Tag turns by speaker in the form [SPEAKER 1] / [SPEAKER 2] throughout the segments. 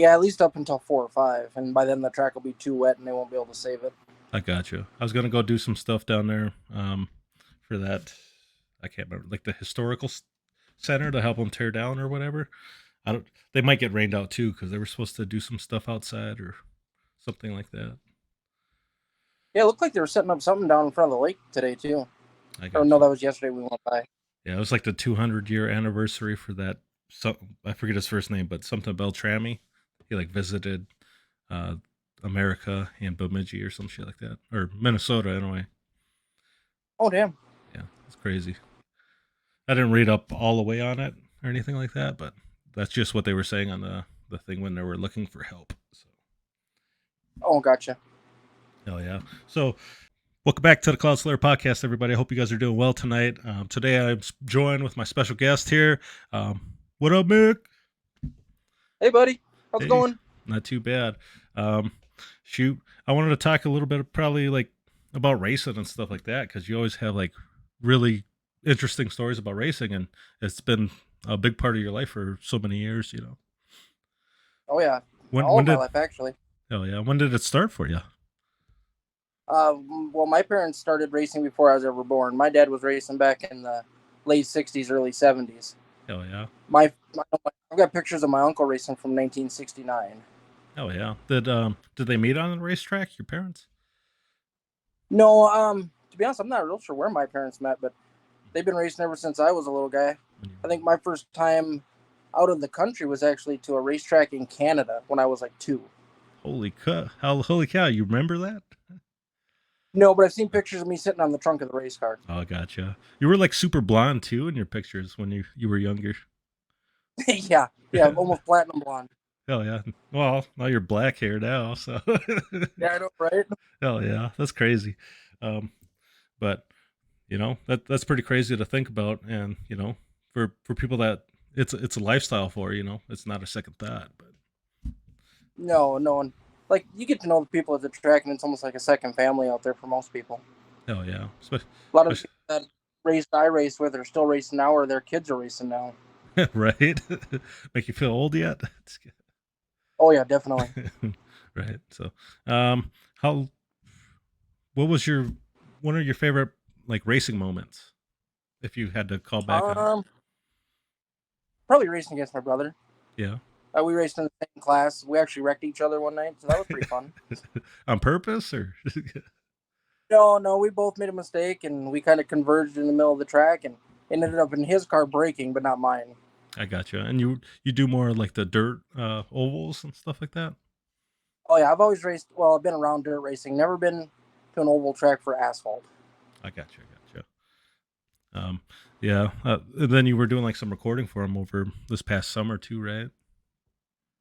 [SPEAKER 1] Yeah, at least up until 4 or 5, and by then the track will be too wet and they won't be able to save it.
[SPEAKER 2] I got you. I was gonna go do some stuff down there for that. I can't remember, like the historical center to help them tear down or whatever. I don't. They might get rained out too because they were supposed to do some stuff outside or something like that.
[SPEAKER 1] Yeah, it looked like they were setting up something down in front of the lake today too.
[SPEAKER 2] I
[SPEAKER 1] Or
[SPEAKER 2] got
[SPEAKER 1] no,
[SPEAKER 2] you.
[SPEAKER 1] that was yesterday we went by.
[SPEAKER 2] Yeah, it was like the 200-year anniversary for that. So I forget his first name, but something Beltrami. He like visited uh, America and Bemidji or some shit like that, or Minnesota anyway.
[SPEAKER 1] Oh damn.
[SPEAKER 2] Yeah, it's crazy. I didn't read up all the way on it or anything like that, but that's just what they were saying on the thing when they were looking for help. So
[SPEAKER 1] Oh, gotcha.
[SPEAKER 2] hell yeah. So welcome back to the Cloud Slayer podcast, everybody. I hope you guys are doing well tonight. Today I'm joined with my special guest here. What up, Mick?
[SPEAKER 1] Hey, buddy. How's it
[SPEAKER 2] Hey,
[SPEAKER 1] going?
[SPEAKER 2] not too bad. Um, shoot, I wanted to talk a little bit, probably like about racing and stuff like that, because you always have like really interesting stories about racing, and it's been a big part of your life for so many years.
[SPEAKER 1] Oh yeah,
[SPEAKER 2] When
[SPEAKER 1] all
[SPEAKER 2] when
[SPEAKER 1] of my
[SPEAKER 2] did
[SPEAKER 1] life actually.
[SPEAKER 2] oh yeah, when did it start for you?
[SPEAKER 1] Well, my parents started racing before I was ever born. My dad was racing back in the late '60s, early '70s.
[SPEAKER 2] Hell yeah,
[SPEAKER 1] My I've got pictures of my uncle racing from 1969.
[SPEAKER 2] hell yeah. Did they meet on the racetrack? Your parents?
[SPEAKER 1] No, to be honest, I'm not real sure where my parents met, but they've been racing ever since I was a little guy.
[SPEAKER 2] When you
[SPEAKER 1] I think my first time out of the country was actually to a racetrack in Canada when I was like 2.
[SPEAKER 2] holy cow, you remember that?
[SPEAKER 1] No, but I've seen pictures of me sitting on the trunk of the race car.
[SPEAKER 2] Oh, gotcha. You were like super blonde too in your pictures when you were younger.
[SPEAKER 1] Yeah, yeah, almost platinum blonde.
[SPEAKER 2] Hell yeah. Well, now you're black hair now, so
[SPEAKER 1] Yeah, I know, right?
[SPEAKER 2] hell yeah, that's crazy. Um, but that's pretty crazy to think about, and for people that it's a lifestyle for, it's not a second thought. But
[SPEAKER 1] No, no one. Like you get to know the people at the track, and it's almost like a second family out there for most people.
[SPEAKER 2] hell yeah,
[SPEAKER 1] A lot of the people that I raced with are still racing now, or their kids are racing now.
[SPEAKER 2] right? Make you feel old yet?
[SPEAKER 1] Oh yeah, definitely.
[SPEAKER 2] Right. So, how what was your one of your favorite like racing moments if you had to call back on it?
[SPEAKER 1] Um, Probably racing against my brother.
[SPEAKER 2] Yeah.
[SPEAKER 1] We raced in the same class. We actually wrecked each other one night, so that was pretty fun.
[SPEAKER 2] On purpose or
[SPEAKER 1] No, no, we both made a mistake, and we kind of converged in the middle of the track, and it ended up in his car breaking, but not mine.
[SPEAKER 2] I gotcha. And you do more like the dirt ovals and stuff like that?
[SPEAKER 1] Oh yeah, I've always raced. Well, I've been around dirt racing. Never been to an oval track for asphalt.
[SPEAKER 2] I gotcha. I gotcha. Yeah. And then you were doing like some recording for him over this past summer too, right?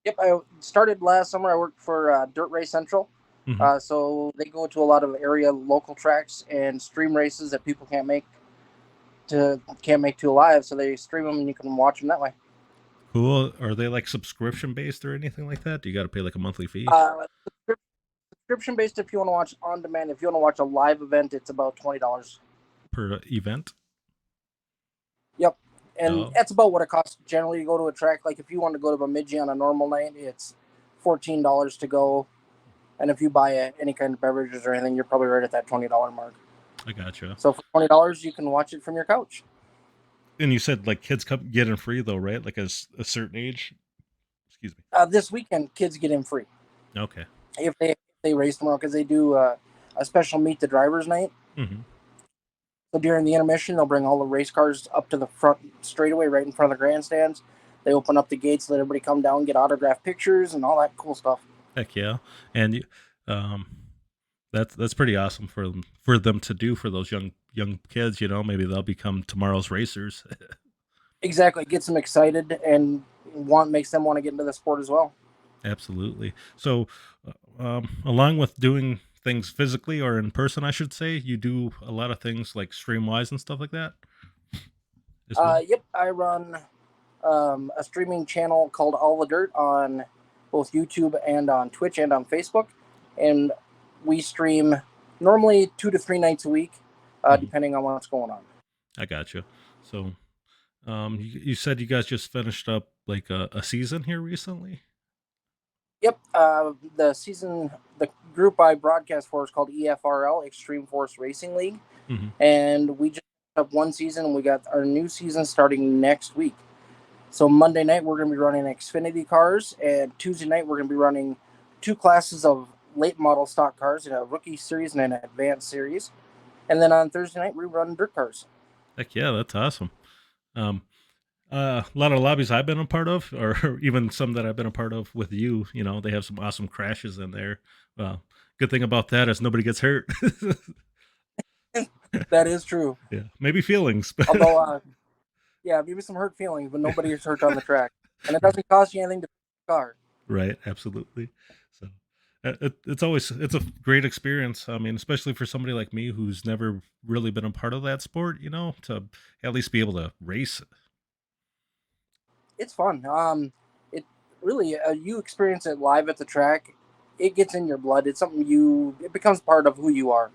[SPEAKER 1] Yep, I started last summer. I worked for Dirt Race Central.
[SPEAKER 2] Hmm.
[SPEAKER 1] So they go to a lot of area local tracks and stream races that people can't make to live. So they stream them and you can watch them that way.
[SPEAKER 2] Cool. Are they like subscription based or anything like that? Do you got to pay like a monthly fee
[SPEAKER 1] Uh, Subscription based if you want to watch on demand. If you want to watch a live event, it's about $20.
[SPEAKER 2] per event?
[SPEAKER 1] Yep, and
[SPEAKER 2] Oh,
[SPEAKER 1] that's about what it costs generally to go to a track. Like if you want to go to Bemidji on a normal night, it's $14 to go. And if you buy any kind of beverages or anything, you're probably right at that $20 mark.
[SPEAKER 2] I gotcha.
[SPEAKER 1] So for $20, you can watch it from your couch.
[SPEAKER 2] And you said like kids come get in free though, right? Like a certain age. Excuse me.
[SPEAKER 1] This weekend, kids get in free
[SPEAKER 2] Okay.
[SPEAKER 1] if they race tomorrow because they do a special meet the drivers night.
[SPEAKER 2] Hmm.
[SPEAKER 1] So during the intermission, they'll bring all the race cars up to the front straightaway, right in front of the grandstands. They open up the gates, let everybody come down, get autograph pictures, and all that cool stuff.
[SPEAKER 2] Heck yeah. And um, that's pretty awesome for them to do for those young kids. Maybe they'll become tomorrow's racers.
[SPEAKER 1] Exactly, it gets them excited and makes them want to get into the sport as well.
[SPEAKER 2] Absolutely. So, along with doing things physically or in person, I should say, you do a lot of things like streamwise and stuff like that as well.
[SPEAKER 1] Yep, I run a streaming channel called AllThe Dirt on both YouTube and on Twitch and on Facebook, and we stream normally 2 to 3 nights a week,
[SPEAKER 2] Hmm.
[SPEAKER 1] depending on what's going on.
[SPEAKER 2] I got you. So, you said you guys just finished up like a season here recently.
[SPEAKER 1] Yep. The group I broadcast for is called EFRL, Extreme Force Racing League,
[SPEAKER 2] Hmm.
[SPEAKER 1] and we just up one season. And we got our new season starting next week. So Monday night we're going to be running Xfinity cars, and Tuesday night we're going to be running two classes of late model stock cars, a rookie series and an advanced series. And then on Thursday night we run dirt cars.
[SPEAKER 2] Heck yeah, that's awesome. Um, a lot of lobbies I've been a part of, or even some that I've been a part of with you, they have some awesome crashes in there. Good thing about that is nobody gets hurt.
[SPEAKER 1] That is true.
[SPEAKER 2] Yeah, maybe feelings, but
[SPEAKER 1] Although, yeah, maybe some hurt feelings, but nobody is hurt on the track, and it doesn't cost you anything to fix the car.
[SPEAKER 2] right, absolutely. So it's a great experience. I mean, especially for somebody like me who's never really been a part of that sport, to at least be able to race.
[SPEAKER 1] It's fun. It really you experience it live at the track. It gets in your blood. It's something you. It becomes part of who you are.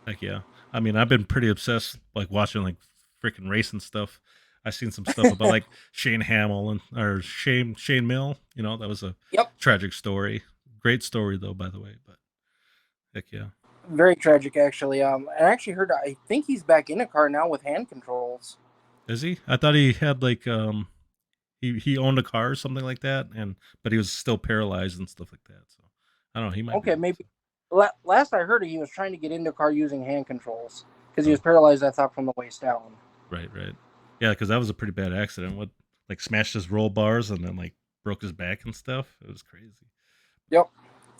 [SPEAKER 2] Like, yeah. I mean, I've been pretty obsessed, like watching like freaking racing stuff. I've seen some stuff about like Shane Hamill and or Shane Mill. That was a
[SPEAKER 1] Yep.
[SPEAKER 2] tragic story. Great story though, by the way. But heck yeah,
[SPEAKER 1] Very tragic, actually. I actually heard. I think he's back in a car now with hand controls.
[SPEAKER 2] is he? I thought he had like he owned a car or something like that, and but he was still paralyzed and stuff like that. So I don't know. He might be
[SPEAKER 1] Okay,
[SPEAKER 2] back.
[SPEAKER 1] maybe.
[SPEAKER 2] So
[SPEAKER 1] Last I heard, he was trying to get into a car using hand controls because he
[SPEAKER 2] oh,
[SPEAKER 1] was paralyzed. I thought from the waist down.
[SPEAKER 2] right, right, yeah, because that was a pretty bad accident. What like smashed his roll bars and then like broke his back and stuff. It was crazy.
[SPEAKER 1] Yep.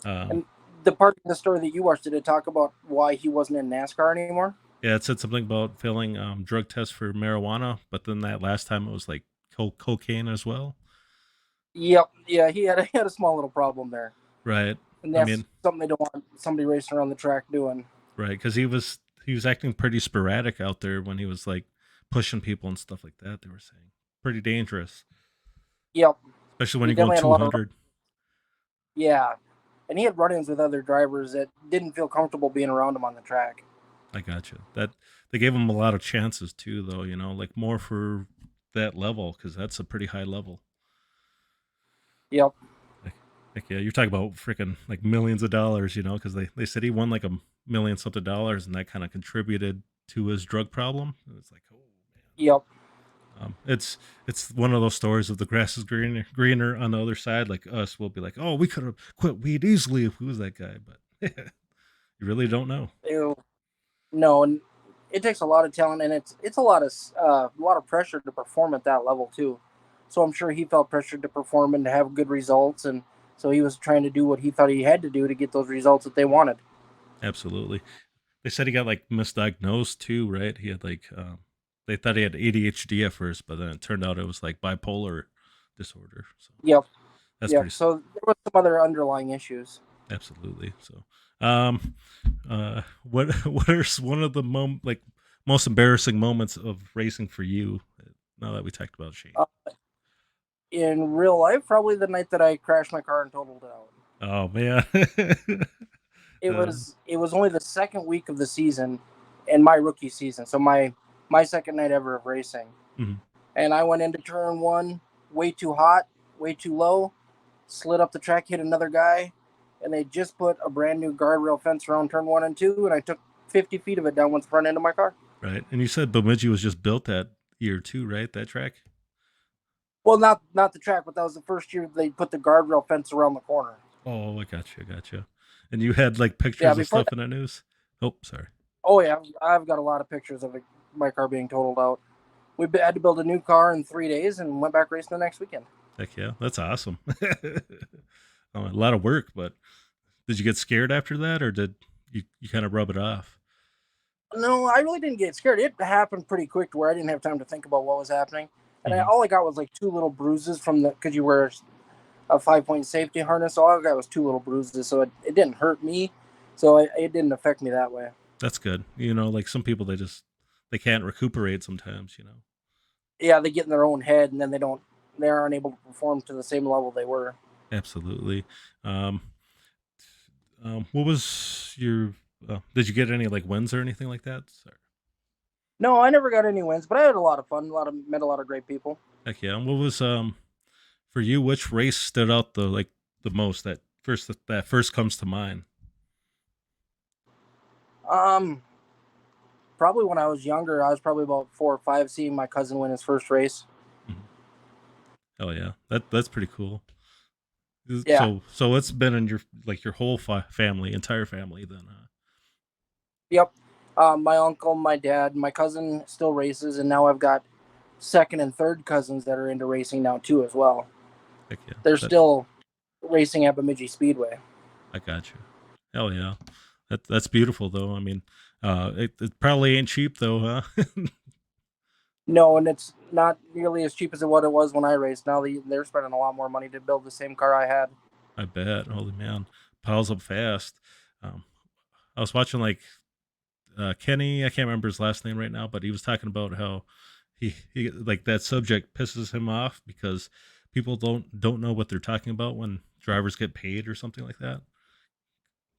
[SPEAKER 2] Um,
[SPEAKER 1] And the part of the story that you watched, did it talk about why he wasn't in NASCAR anymore?
[SPEAKER 2] Yeah, it said something about failing drug tests for marijuana, but then that last time it was like cocaine as well.
[SPEAKER 1] Yep. Yeah, he had a small little problem there,
[SPEAKER 2] Right.
[SPEAKER 1] and
[SPEAKER 2] I
[SPEAKER 1] that's
[SPEAKER 2] mean,
[SPEAKER 1] something they don't want somebody racing around the track doing.
[SPEAKER 2] right, because he was acting pretty sporadic out there when he was like pushing people and stuff like that. They were saying pretty dangerous,
[SPEAKER 1] Yep.
[SPEAKER 2] especially when
[SPEAKER 1] He
[SPEAKER 2] you're going
[SPEAKER 1] definitely had a lot of
[SPEAKER 2] 200.
[SPEAKER 1] yeah, and he had run-ins with other drivers that didn't feel comfortable being around him on the track.
[SPEAKER 2] I gotcha. That they gave him a lot of chances too, though. Like more for that level because that's a pretty high level.
[SPEAKER 1] Yep.
[SPEAKER 2] Like, yeah, you're talking about freaking like millions of dollars, because they said he won like $1 million something dollars, and that kind of contributed to his drug problem. It's like, oh
[SPEAKER 1] Yep.
[SPEAKER 2] man, it's one of those stories of the grass is greener on the other side. Like us, we'll be like, oh, we could have quit weed easily if we was that guy, but you really don't know.
[SPEAKER 1] Ew. No, and it takes a lot of talent, and it's a lot of pressure to perform at that level too. So I'm sure he felt pressured to perform and to have good results, and so he was trying to do what he thought he had to do to get those results that they wanted.
[SPEAKER 2] Absolutely. They said he got like misdiagnosed too, right? He had like they thought he had ADHD at first, but then it turned out it was like bipolar disorder. So
[SPEAKER 1] Yep.
[SPEAKER 2] that's
[SPEAKER 1] Yep.
[SPEAKER 2] pretty
[SPEAKER 1] So there was some other underlying issues.
[SPEAKER 2] absolutely. So what are one of the like most embarrassing moments of racing for you? Now that we talked about Shane.
[SPEAKER 1] Uh, in real life, probably the night that I crashed my car and totaled it out.
[SPEAKER 2] Oh man. uh,
[SPEAKER 1] It was only the second week of the season, and my rookie season. So my second night ever of racing,
[SPEAKER 2] mhm.
[SPEAKER 1] and I went into turn one way too hot, way too low, slid up the track, hit another guy, and they just put a brand new guardrail fence around turn one and two, and I took 50 feet of it down with the front end of my car.
[SPEAKER 2] Right. And you said Bemidji was just built that year too, right? That track?
[SPEAKER 1] Well, not the track, but that was the first year they put the guardrail fence around the corner.
[SPEAKER 2] Oh, I got you, And you had like
[SPEAKER 1] Yeah,
[SPEAKER 2] pictures of
[SPEAKER 1] before
[SPEAKER 2] stuff
[SPEAKER 1] that.
[SPEAKER 2] in the news. Oh, sorry.
[SPEAKER 1] Oh yeah, I've got a lot of pictures of it, my car being totaled out. We had to build a new car in 3 days and went back racing the next weekend.
[SPEAKER 2] Heck yeah, that's awesome. A lot of work, but did you get scared after that, or did you kind of rub it off?
[SPEAKER 1] No, I really didn't get scared. It happened pretty quick to where I didn't have time to think about what was happening. And
[SPEAKER 2] Hmm.
[SPEAKER 1] all I got was like two little bruises from the, because you wear a 5 point safety harness. So all I got was two little bruises. So it didn't hurt me. So it didn't affect me that way.
[SPEAKER 2] That's good. Like some people, they can't recuperate sometimes.
[SPEAKER 1] Yeah, they get in their own head and then they aren't able to perform to the same level they were.
[SPEAKER 2] Absolutely. Um, what was your? Did you get any like wins or anything like that? Sorry.
[SPEAKER 1] No, I never got any wins, but I had a lot of fun. Met a lot of great people.
[SPEAKER 2] Heck yeah. And what was for you? Which race stood out the like the most that first comes to mind?
[SPEAKER 1] Um, Probably when I was younger, I was probably about 4 or 5, seeing my cousin win his first race.
[SPEAKER 2] Mhm. Oh yeah, that's pretty cool.
[SPEAKER 1] Yeah.
[SPEAKER 2] So it's been in your like your whole family, entire family then, huh?
[SPEAKER 1] Yep. My uncle, my dad, my cousin still races, and now I've got second and third cousins that are into racing now too as well.
[SPEAKER 2] Heck yeah,
[SPEAKER 1] They're
[SPEAKER 2] that
[SPEAKER 1] still racing at Bemidji Speedway.
[SPEAKER 2] I got you. Hell yeah, that's beautiful though. I mean, it probably ain't cheap though, huh?
[SPEAKER 1] No, and it's not nearly as cheap as what it was when I raced. Now they're spending a lot more money to build the same car I had.
[SPEAKER 2] I bet. Holy man, piles up fast. Um, I was watching like Kenny. I can't remember his last name right now, but he was talking about how he like that subject pisses him off because people don't know what they're talking about when drivers get paid or something like that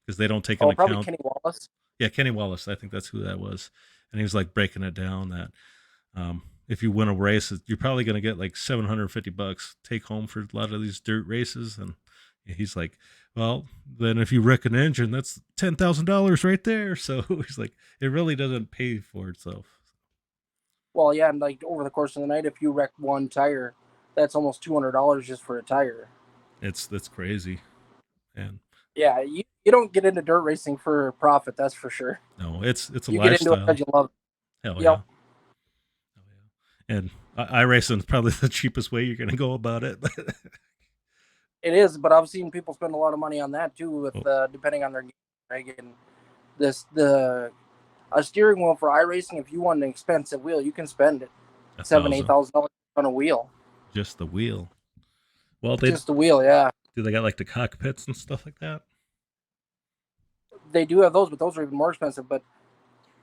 [SPEAKER 2] because they don't take into
[SPEAKER 1] Oh, probably
[SPEAKER 2] account.
[SPEAKER 1] Kenny Wallace.
[SPEAKER 2] Yeah, Kenny Wallace. I think that's who that was, and he was like breaking it down that if you win a race, you're probably going to get like $750 take home for a lot of these dirt races, and he's like, well, then if you wreck an engine, that's $10,000 right there. So he's like, it really doesn't pay for itself.
[SPEAKER 1] Well, yeah, and like over the course of the night, if you wreck one tire, that's almost $200 just for a tire.
[SPEAKER 2] That's crazy, and
[SPEAKER 1] Yeah, you don't get into dirt racing for profit, that's for sure.
[SPEAKER 2] no, it's a
[SPEAKER 1] You get into it because
[SPEAKER 2] lifestyle.
[SPEAKER 1] you love it.
[SPEAKER 2] Hell
[SPEAKER 1] Yep,
[SPEAKER 2] yeah, hell yeah. And iRacing is probably the cheapest way you're going to go about it.
[SPEAKER 1] it is. But I've seen people spend a lot of money on that too, with
[SPEAKER 2] Well,
[SPEAKER 1] depending on their game. Right? And the a steering wheel for iRacing, if you want an expensive wheel, you can spend it
[SPEAKER 2] a
[SPEAKER 1] seven, eight
[SPEAKER 2] thousand,
[SPEAKER 1] thousand dollars on a wheel.
[SPEAKER 2] just the wheel. Well, they
[SPEAKER 1] Just the wheel, yeah.
[SPEAKER 2] do they got like the cockpits and stuff like that?
[SPEAKER 1] They do have those, but those are even more expensive. But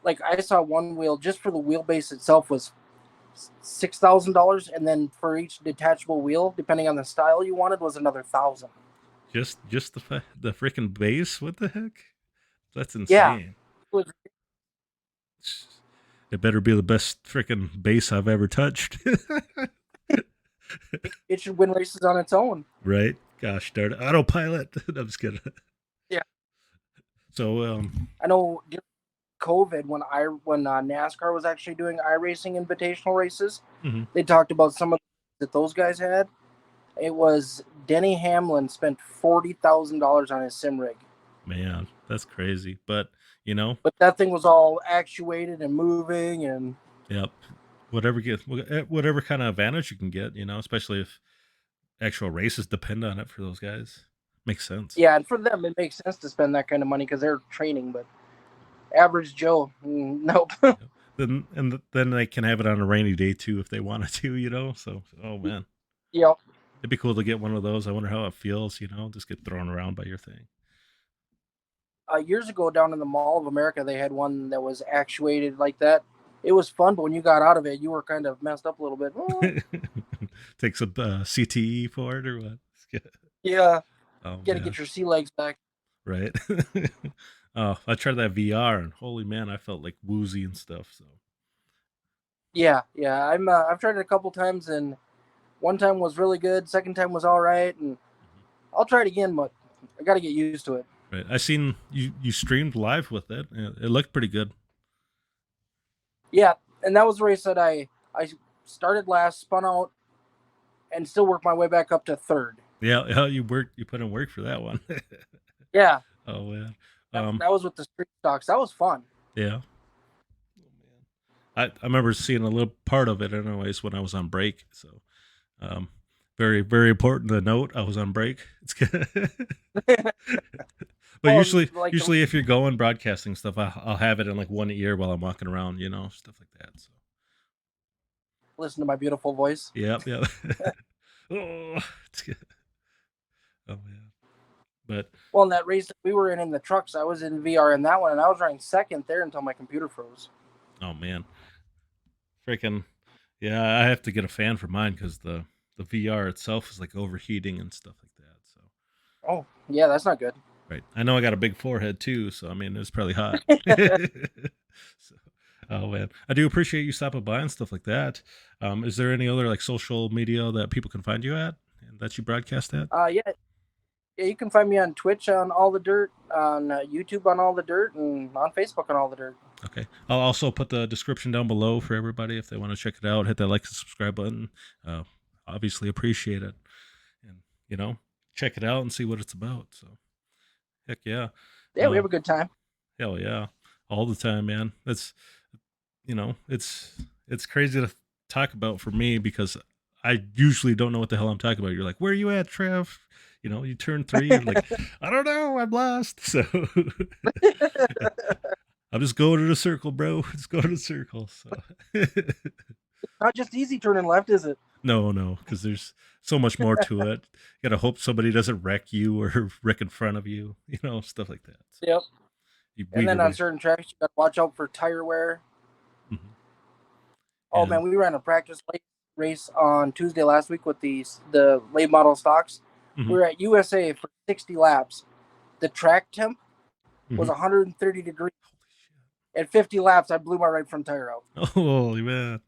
[SPEAKER 1] like I saw one wheel just for the wheelbase itself was $6,000, and then for each detachable wheel, depending on the style you wanted, was another 1,000.
[SPEAKER 2] Just the freaking base? What the heck? That's
[SPEAKER 1] Yeah,
[SPEAKER 2] insane.
[SPEAKER 1] it, was,
[SPEAKER 2] It better be the best freaking base I've ever touched.
[SPEAKER 1] it should win races on its own.
[SPEAKER 2] Right? Gosh darn it. Autopilot. I'm just kidding.
[SPEAKER 1] Yeah,
[SPEAKER 2] So
[SPEAKER 1] I know. During COVID, when NASCAR was actually doing iRacing invitational races,
[SPEAKER 2] mhm,
[SPEAKER 1] they talked about some of that those guys had. It was Denny Hamlin spent $40,000 on his sim rig,
[SPEAKER 2] man, that's crazy. But you know,
[SPEAKER 1] but that thing was all actuated and moving, and
[SPEAKER 2] yep. Whatever kind of advantage you can get, especially if actual races depend on it for those guys. Makes sense.
[SPEAKER 1] yeah, and for them it makes sense to spend that kind of money because they're training. But average Joe, nope.
[SPEAKER 2] Yep. Then they can have it on a rainy day too if they wanted to. So oh man,
[SPEAKER 1] Yep.
[SPEAKER 2] it'd be cool to get one of those. I wonder how it feels, just get thrown around by your thing.
[SPEAKER 1] Years ago, down in the Mall of America, they had one that was actuated like that. It was fun, but when you got out of it, you were kind of messed up a little bit.
[SPEAKER 2] Take some CTE for it or what?
[SPEAKER 1] Yeah,
[SPEAKER 2] Oh
[SPEAKER 1] got to
[SPEAKER 2] man,
[SPEAKER 1] get your sea legs back.
[SPEAKER 2] right? Oh, I tried that VR and holy man, I felt like woozy and stuff. So
[SPEAKER 1] Yeah, yeah. I've tried it a couple times, and one time was really good. Second time was all right, and
[SPEAKER 2] mhm.
[SPEAKER 1] I'll try it again, but I got to get used to it.
[SPEAKER 2] Right, I seen you streamed live with it. It looked pretty good.
[SPEAKER 1] Yeah, and that was the race that I started last, spun out, and still worked my way back up to third.
[SPEAKER 2] Yeah, yeah, you put in work for that one.
[SPEAKER 1] Yeah,
[SPEAKER 2] Oh man,
[SPEAKER 1] that,
[SPEAKER 2] um,
[SPEAKER 1] that was with the street stocks. That was fun.
[SPEAKER 2] yeah. Oh man, I remember seeing a little part of it anyways when I was on break. So um, very very important to note I was on break. It's good. But
[SPEAKER 1] Well,
[SPEAKER 2] usually
[SPEAKER 1] like the
[SPEAKER 2] usually if you're going broadcasting stuff, I'll have it in like one ear while I'm walking around, stuff like that. So
[SPEAKER 1] listen to my beautiful voice.
[SPEAKER 2] yep, yep. Oh, it's good. Oh man, but
[SPEAKER 1] Well, in that race that we were in the trucks, I was in VR in that one, and I was running second there until my computer froze.
[SPEAKER 2] oh man, freaking yeah, I have to get a fan for mine because the VR itself is like overheating and stuff like that. So
[SPEAKER 1] Oh, yeah, that's not good.
[SPEAKER 2] right, I know I got a big forehead too, so I mean it's probably hot. So, oh man, I do appreciate you stopping by and stuff like that. Is there any other like social media that people can find you at and that you broadcast at?
[SPEAKER 1] Yeah, Yeah, you can find me on Twitch on All the Dirt, on YouTube on All the Dirt, and on Facebook on All the Dirt.
[SPEAKER 2] Okay. I'll also put the description down below for everybody if they want to check it out. Hit that like and subscribe button. Uh, obviously appreciate it, and you know, check it out and see what it's about. So, heck yeah.
[SPEAKER 1] Yeah, we
[SPEAKER 2] Uh,
[SPEAKER 1] have a good time.
[SPEAKER 2] Hell yeah, all the time, man. That's it's crazy to talk about for me because I usually don't know what the hell I'm talking about. You're like, where are you at, Trev? You turn 3, you're like, I don't know, I'm lost. So I'll just go to the circle, bro. Just go to the circle. So
[SPEAKER 1] Not just easy turning left, is it?
[SPEAKER 2] no, because there's so much more to it. You gotta hope somebody doesn't wreck you or wreck in front of you, stuff like that. So
[SPEAKER 1] Yep.
[SPEAKER 2] you
[SPEAKER 1] And
[SPEAKER 2] weave your
[SPEAKER 1] then on
[SPEAKER 2] way.
[SPEAKER 1] certain tracks, you got to watch out for tire wear.
[SPEAKER 2] Mhm.
[SPEAKER 1] Oh
[SPEAKER 2] And
[SPEAKER 1] man, we ran a practice race on Tuesday last week with the late model stocks.
[SPEAKER 2] mhm,
[SPEAKER 1] We were at USA for 60 laps. The track temp was
[SPEAKER 2] mhm.
[SPEAKER 1] 130 degrees.
[SPEAKER 2] Holy shit.
[SPEAKER 1] At 50 laps, I blew my right front tire out,
[SPEAKER 2] Holy man.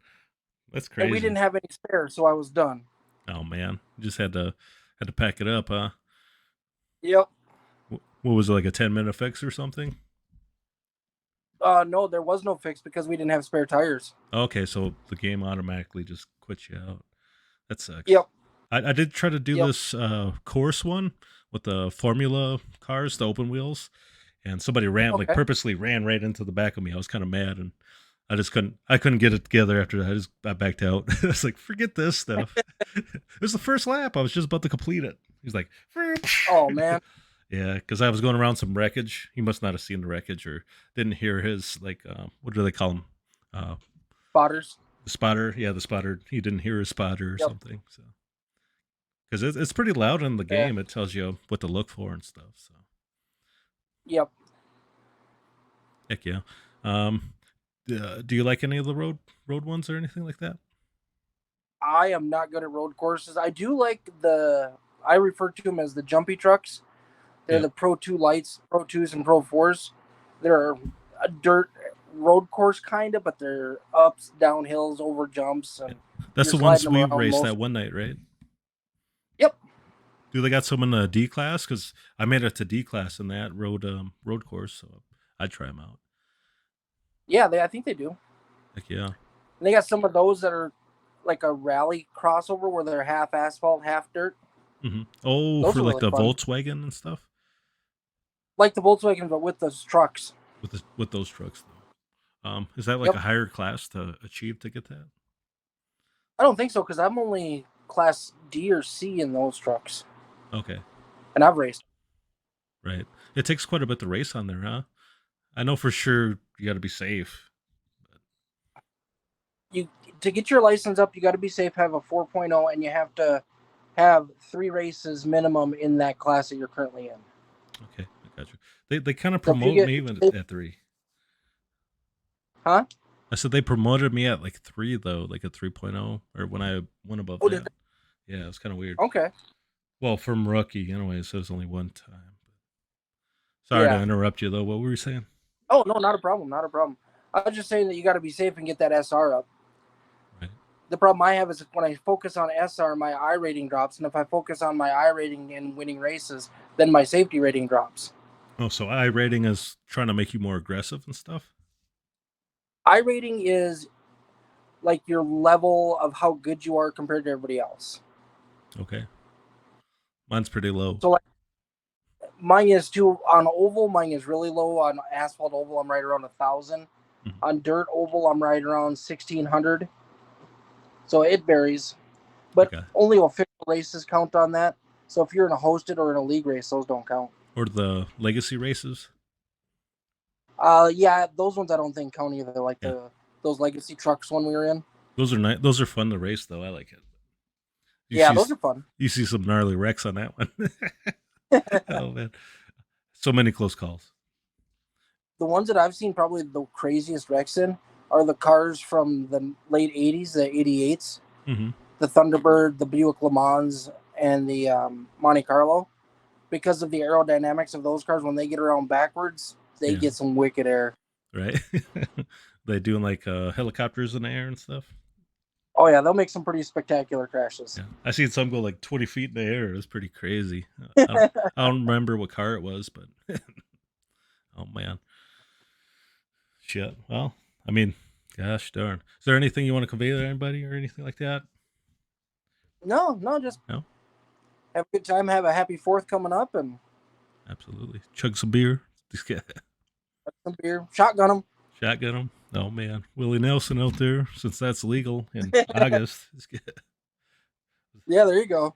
[SPEAKER 2] That's
[SPEAKER 1] and we
[SPEAKER 2] crazy.
[SPEAKER 1] didn't have any spare, so I was done.
[SPEAKER 2] Oh man, you just had to pack it up, huh?
[SPEAKER 1] Yep.
[SPEAKER 2] What was it, like a 10-minute fix or something?
[SPEAKER 1] No, there was no fix because we didn't have spare tires.
[SPEAKER 2] Okay, so the game automatically just quits you out. That sucks.
[SPEAKER 1] Yep.
[SPEAKER 2] I did try to do
[SPEAKER 1] Yep.
[SPEAKER 2] this course one with the Formula cars, the open wheels, and somebody
[SPEAKER 1] Okay.
[SPEAKER 2] purposely ran right into the back of me. I was kind of mad, and I couldn't get it together after that. I backed out. I was like, forget this stuff. It was the first lap. I was just about to complete it. He's like,
[SPEAKER 1] Oh man.
[SPEAKER 2] yeah, because I was going around some wreckage. He must not have seen the wreckage or didn't hear his what do they call him? Uh,
[SPEAKER 1] Spotters.
[SPEAKER 2] the spotter. Yeah, the spotter. He didn't hear his spotter or
[SPEAKER 1] Yep.
[SPEAKER 2] something. So because it's pretty loud in the
[SPEAKER 1] Yeah.
[SPEAKER 2] game, it tells you what to look for and stuff. So
[SPEAKER 1] Yep.
[SPEAKER 2] heck yeah. Um, do you like any of the road ones or anything like that?
[SPEAKER 1] I am not good at road courses. I do like I refer to them as the jumpy trucks. They're
[SPEAKER 2] Yeah,
[SPEAKER 1] the Pro 2 lights, Pro 2s, and Pro 4s. They're a dirt road course kind of, but they're ups, down hills, over jumps,
[SPEAKER 2] yeah.
[SPEAKER 1] and
[SPEAKER 2] That's
[SPEAKER 1] you're
[SPEAKER 2] the
[SPEAKER 1] sliding
[SPEAKER 2] ones
[SPEAKER 1] them
[SPEAKER 2] we
[SPEAKER 1] around
[SPEAKER 2] raced
[SPEAKER 1] most.
[SPEAKER 2] that one night, right?
[SPEAKER 1] Yep.
[SPEAKER 2] Do they got some in the D class? Because I made it to D class in that road course, so I'd try them out.
[SPEAKER 1] Yeah, I think they do.
[SPEAKER 2] Heck yeah.
[SPEAKER 1] And they got some of those that are like a rally crossover where they're half asphalt, half dirt.
[SPEAKER 2] Oh,
[SPEAKER 1] Those
[SPEAKER 2] for
[SPEAKER 1] are
[SPEAKER 2] like
[SPEAKER 1] really
[SPEAKER 2] the
[SPEAKER 1] fun.
[SPEAKER 2] Volkswagen and stuff
[SPEAKER 1] Like the Volkswagen, but with those trucks.
[SPEAKER 2] with those trucks though. Is that like
[SPEAKER 1] Yep.
[SPEAKER 2] a higher class to achieve to get that?
[SPEAKER 1] I don't think so because I'm only class D or C in those trucks,
[SPEAKER 2] Okay,
[SPEAKER 1] and I've raced.
[SPEAKER 2] right. It takes quite a bit to race on there, huh? I know for sure you got to be safe.
[SPEAKER 1] You to get your license up, you got to be safe, have a 4.0, and you have to have 3 races minimum in that class that you're currently in.
[SPEAKER 2] Okay, I got you. They kind of
[SPEAKER 1] So if you
[SPEAKER 2] promote
[SPEAKER 1] get,
[SPEAKER 2] me even at 3.
[SPEAKER 1] huh?
[SPEAKER 2] I said they promoted me at like 3 though, like a 3.0 or when I went above
[SPEAKER 1] Oh, did
[SPEAKER 2] that. Yeah, it was kind of weird.
[SPEAKER 1] okay,
[SPEAKER 2] Well, from rookie, anyway, so it's only one time. Sorry to
[SPEAKER 1] yeah.
[SPEAKER 2] interrupt you though. What were you saying?
[SPEAKER 1] Oh no, not a problem, not a problem. I was just saying that you got to be safe and get that SR up.
[SPEAKER 2] Right.
[SPEAKER 1] The problem I have is when I focus on SR, my I rating drops, and if I focus on my I rating in winning races, then my safety rating drops.
[SPEAKER 2] Oh, so I rating is trying to make you more aggressive and stuff.
[SPEAKER 1] I rating is like your level of how good you are compared to everybody else.
[SPEAKER 2] Okay, mine's pretty low.
[SPEAKER 1] So like mine is too on oval. Mine is really low on asphalt oval. I'm right around 1,000.
[SPEAKER 2] Mhm.
[SPEAKER 1] On dirt oval, I'm right around 1,600. So it varies, but
[SPEAKER 2] Okay,
[SPEAKER 1] only official races count on that. So if you're in a hosted or in a league race, those don't count.
[SPEAKER 2] or the legacy races.
[SPEAKER 1] Yeah, those ones I don't think count either. Like
[SPEAKER 2] Yeah,
[SPEAKER 1] those legacy trucks one we were in.
[SPEAKER 2] those are nice. Those are fun to race though. I like it. You
[SPEAKER 1] Yeah,
[SPEAKER 2] see,
[SPEAKER 1] those are fun.
[SPEAKER 2] you see some gnarly wrecks on that one. Oh man, so many close calls.
[SPEAKER 1] The ones that I've seen probably the craziest wrecks in are the cars from the late '80s, the '88s,
[SPEAKER 2] Hmm.
[SPEAKER 1] the Thunderbird, the Buick Le Mans, and the Monte Carlo. Because of the aerodynamics of those cars, when they get around backwards, they
[SPEAKER 2] Yeah,
[SPEAKER 1] get some wicked air.
[SPEAKER 2] right. They doing like helicopters in the air and stuff.
[SPEAKER 1] Oh yeah, they'll make some pretty spectacular crashes.
[SPEAKER 2] Yeah, I seen some go like 20 feet in the air. It was pretty crazy. I don't remember what car it was, but oh man, shit. Well, I mean, gosh darn. Is there anything you want to convey to anybody or anything like that?
[SPEAKER 1] No, just
[SPEAKER 2] No,
[SPEAKER 1] have a good time. Have a happy 4th coming up, and
[SPEAKER 2] absolutely. Chug some beer. Just get
[SPEAKER 1] some beer. Shotgun them.
[SPEAKER 2] shotgun them. Oh man, Willie Nelson out there, since that's legal in August.
[SPEAKER 1] Yeah, there you go.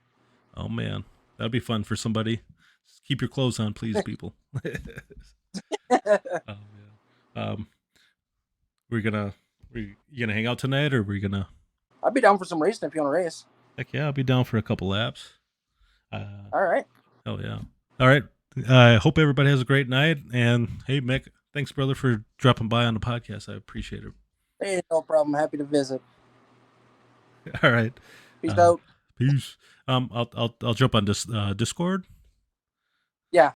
[SPEAKER 2] Oh man, that'd be fun for somebody. Just keep your clothes on, please, people. Oh man. We're gonna we you gonna hang out tonight, or we're gonna?
[SPEAKER 1] I'd be down for some racing if you want to race.
[SPEAKER 2] Heck yeah, I'll be down for a couple laps.
[SPEAKER 1] All right.
[SPEAKER 2] Hell yeah. All right. I hope everybody has a great night. And hey, Mick, thanks, brother, for dropping by on the podcast. I appreciate it.
[SPEAKER 1] Hey, no problem. Happy to visit.
[SPEAKER 2] All right.
[SPEAKER 1] Peace out.
[SPEAKER 2] Peace. I'll jump on this Discord.
[SPEAKER 1] Yeah.